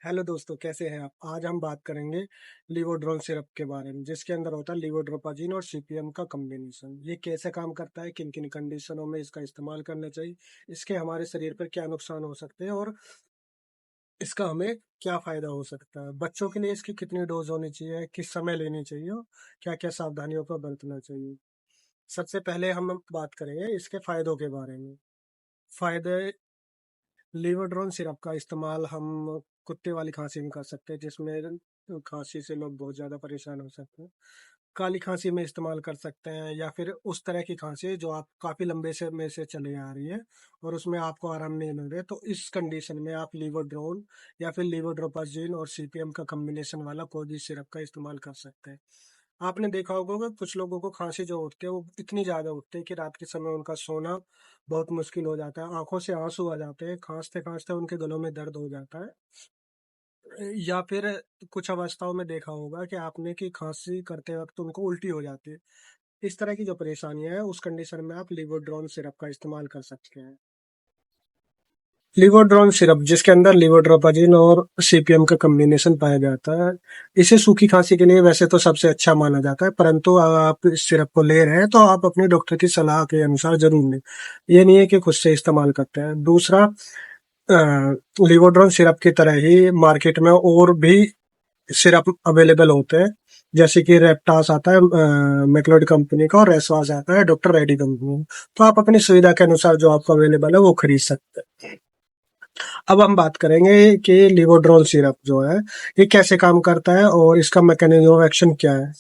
Hello दोस्तों, कैसे हैं आप? आज हम बात करेंगे लिवोड्रोन सिरप के बारे में, जिसके अंदर होता है लिवोड्रोपाजीन और सीपीएम का कॉम्बिनेशन। ये कैसे काम करता है, किन किन कंडीशनों में इसका इस्तेमाल करना चाहिए, इसके हमारे शरीर पर क्या नुकसान हो सकते हैं और इसका हमें क्या फायदा हो सकता है। बच्चों के लिए इसकी कितनी डोज होनी चाहिए, किस समय लेनी चाहिए और क्या क्या सावधानियों का बरतना चाहिए। सबसे पहले हम बात करेंगे इसके फायदों के बारे में। फायदे: लिवोड्रोन सिरप का इस्तेमाल हम कुत्ते वाली खांसी में कर सकते हैं, जिसमें खांसी से लोग बहुत ज़्यादा परेशान हो सकते हैं। काली खांसी में इस्तेमाल कर सकते हैं, या फिर उस तरह की खांसी जो आप काफ़ी लंबे से में से चली आ रही है और उसमें आपको आराम नहीं मिल रहा है, तो इस कंडीशन में आप लिवोड्रोन या फिर लिवोड्रोपाजीन और सीपीएम का कॉम्बिनेशन वाला कोई भी सिरप का इस्तेमाल कर सकते हैं। आपने देखा होगा कि कुछ लोगों को खांसी जो होती है वो इतनी ज़्यादा उठती है कि रात के समय उनका सोना बहुत मुश्किल हो जाता है, आंखों से आंसू आ जाते हैं, खांसते खांसते उनके गलों में दर्द हो जाता है। या फिर कुछ अवस्थाओं में देखा होगा कि आपने कि खांसी करते वक्त उनको उल्टी हो जाती है। इस तरह की जो परेशानियां है, उस कंडीशन में आप लिवोड्रोन सिरप का इस्तेमाल कर सकते हैं। लिवोड्रोन सिरप, जिसके अंदर लिवोड्रोपाजीन और सीपीएम का कॉम्बिनेशन पाया जाता है, इसे सूखी खांसी के लिए वैसे तो सबसे अच्छा माना जाता है, परंतु अगर आप इस सिरप को ले रहे हैं तो आप अपने डॉक्टर की सलाह के अनुसार जरूर लें। ये नहीं है कि खुद से इस्तेमाल करते हैं। दूसरा, लिवोड्रोन सिरप की तरह ही मार्केट में और भी सिरप अवेलेबल होते हैं, जैसे कि रेप्टास आता है मैक्लोड कंपनी का, और रेसवास आता है डॉक्टर रेड्डी कंपनी का। तो आप अपनी सुविधा के अनुसार जो आपको अवेलेबल है वो खरीद सकते हैं। अब हम बात करेंगे कि लिवोड्रोल सिरप जो है ये कैसे काम करता है और इसका मैकेनिज्म ऑफ एक्शन क्या है।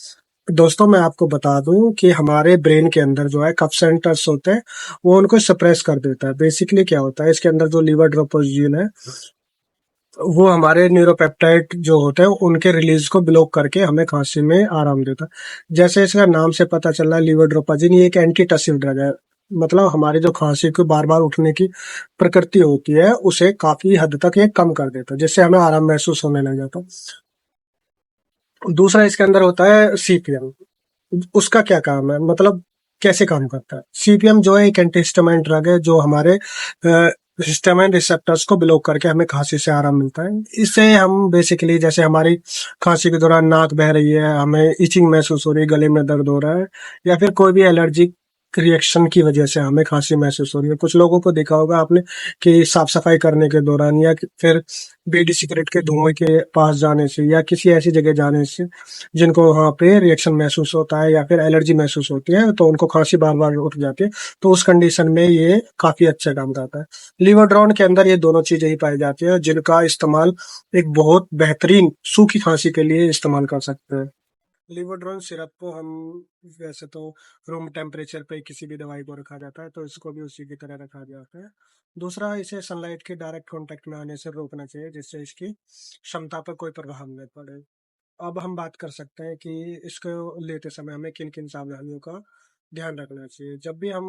दोस्तों, मैं आपको बता दूं कि हमारे ब्रेन के अंदर जो है कफ सेंटर्स होते हैं, वो उनको सप्रेस कर देता है। बेसिकली क्या होता है, इसके अंदर जो लीवोड्रोपोजीन है वो हमारे न्यूरोपेप्टाइड जो होते हैं उनके रिलीज को ब्लॉक करके हमें खांसी में आराम देता है। जैसे इसका नाम से पता चल रहा है, लीवोड्रोपाजीन ये एक एंटीटसिव ड्रग है। मतलब हमारी जो खांसी को बार बार उठने की प्रकृति होती है उसे काफी हद तक ये कम कर देता है, जिससे हमें आराम महसूस होने लग जाता है। दूसरा, इसके अंदर होता है सीपीएम। उसका क्या काम है, मतलब कैसे काम करता है। सीपीएम जो है एक एंटीहिस्टामाइन ड्रग है जो हमारे हिस्टामाइन रिसेप्टर्स को ब्लॉक करके हमें खांसी से आराम मिलता है। इससे हम बेसिकली, जैसे हमारी खांसी के दौरान नाक बह रही है, हमें इचिंग महसूस हो रही है, गले में दर्द हो रहा है, या फिर कोई भी एलर्जिक रिएक्शन की वजह से हमें खांसी महसूस हो रही है। कुछ लोगों को देखा होगा आपने कि साफ सफाई करने के दौरान, या फिर बीड़ी सिगरेट के धुएं के पास जाने से, या किसी ऐसी जगह जाने से जिनको वहाँ पे रिएक्शन महसूस होता है या फिर एलर्जी महसूस होती है, तो उनको खांसी बार बार उठ जाती है। तो उस कंडीशन में ये काफी अच्छा काम करता है। लिवोड्रोन के अंदर ये दोनों चीजें ही पाई जाती है, जिनका इस्तेमाल एक बहुत बेहतरीन सूखी खांसी के लिए इस्तेमाल कर सकते हैं। लिवोड्रोन सिरप को हम वैसे तो रूम टेम्परेचर पे किसी भी दवाई को रखा जाता है, तो इसको भी उसी की तरह रखा जाता है। दूसरा, इसे सनलाइट के डायरेक्ट कांटेक्ट में आने से रोकना चाहिए, जिससे इसकी क्षमता पर कोई प्रभाव नहीं पड़े। अब हम बात कर सकते हैं कि इसको लेते समय हमें किन किन सावधानियों का ध्यान रखना चाहिए। जब भी हम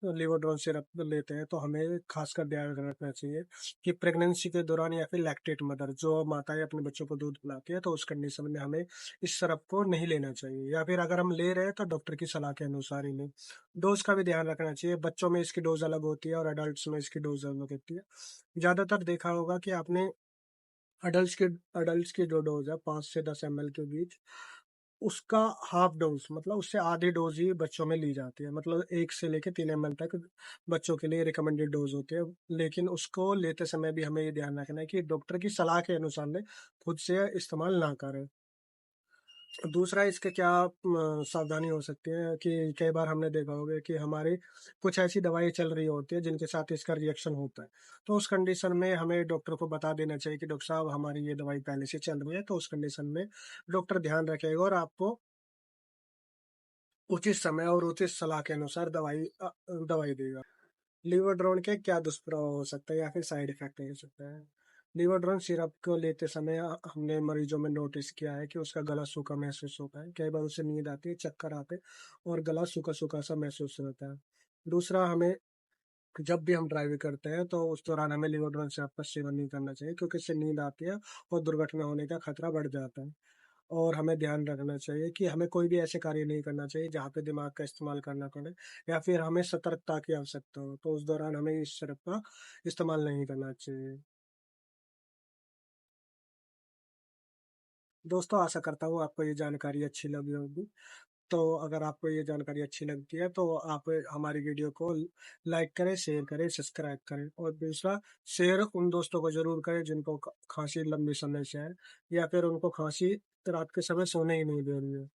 लिवोड्रोन सिरप लेते हैं तो हमें खासकर ध्यान रखना चाहिए कि प्रेगनेंसी के दौरान या फिर लैक्टेट मदर जो माताएं अपने बच्चों को दूध पिलाती है, तो उस कंडीशन में हमें इस सिरप को नहीं लेना चाहिए, या फिर अगर हम ले रहे हैं तो डॉक्टर की सलाह के अनुसार ही लें। डोज का भी ध्यान रखना चाहिए। बच्चों में इसकी डोज अलग होती है और अडल्ट में इसकी डोज अलग होती है। ज्यादातर देखा होगा कि आपने अडल्ट्स की जो डोज है 5 से 10 ml के बीच, उसका हाफ डोज, मतलब उससे आधी डोज ही बच्चों में ली जाती है। मतलब 1 से लेके 3 ml तक बच्चों के लिए रिकमेंडेड डोज होती है। लेकिन उसको लेते समय भी हमें ये ध्यान रखना है कि डॉक्टर की सलाह के अनुसार लें, खुद से इस्तेमाल ना करें। दूसरा, इसके क्या सावधानी हो सकती है कि कई बार हमने देखा होगा कि हमारी कुछ ऐसी दवाई चल रही होती है जिनके साथ इसका रिएक्शन होता है। तो उस कंडीशन में हमें डॉक्टर को बता देना चाहिए कि डॉक्टर साहब, हमारी ये दवाई पहले से चल रही है। तो उस कंडीशन में डॉक्टर ध्यान रखेगा और आपको उचित समय और उचित सलाह के अनुसार दवाई देगा। लिवोड्रोन के क्या दुष्प्रभाव हो सकते हैं या फिर साइड इफेक्ट हो सकते हैं। लिवोड्रोन सिरप को लेते समय हमने मरीजों में नोटिस किया है कि उसका गला सूखा महसूस होता है, कई बार उसे नींद आती है, चक्कर आते हैं और गला सूखा सूखा सा महसूस होता है। दूसरा, हमें जब भी हम ड्राइविंग करते हैं तो उस दौरान हमें लिवोड्रोन सिरप का सेवन नहीं करना चाहिए, क्योंकि इससे नींद आती है और दुर्घटना होने का खतरा बढ़ जाता है। और हमें ध्यान रखना चाहिए कि हमें कोई भी ऐसे कार्य नहीं करना चाहिए जहाँ पे दिमाग का इस्तेमाल करना पड़े, या फिर हमें सतर्कता की आवश्यकता हो, तो उस दौरान हमें इस सिरप का इस्तेमाल नहीं करना चाहिए। दोस्तों आशा करता हूँ आपको ये जानकारी अच्छी लगी होगी। तो अगर आपको ये जानकारी अच्छी लगती है तो आप हमारी वीडियो को लाइक करें, शेयर करें, सब्सक्राइब करें और दूसरा शेयर उन दोस्तों को ज़रूर करें जिनको खाँसी लंबे समय से है या फिर उनको खाँसी रात के समय सोने ही नहीं दे रही है।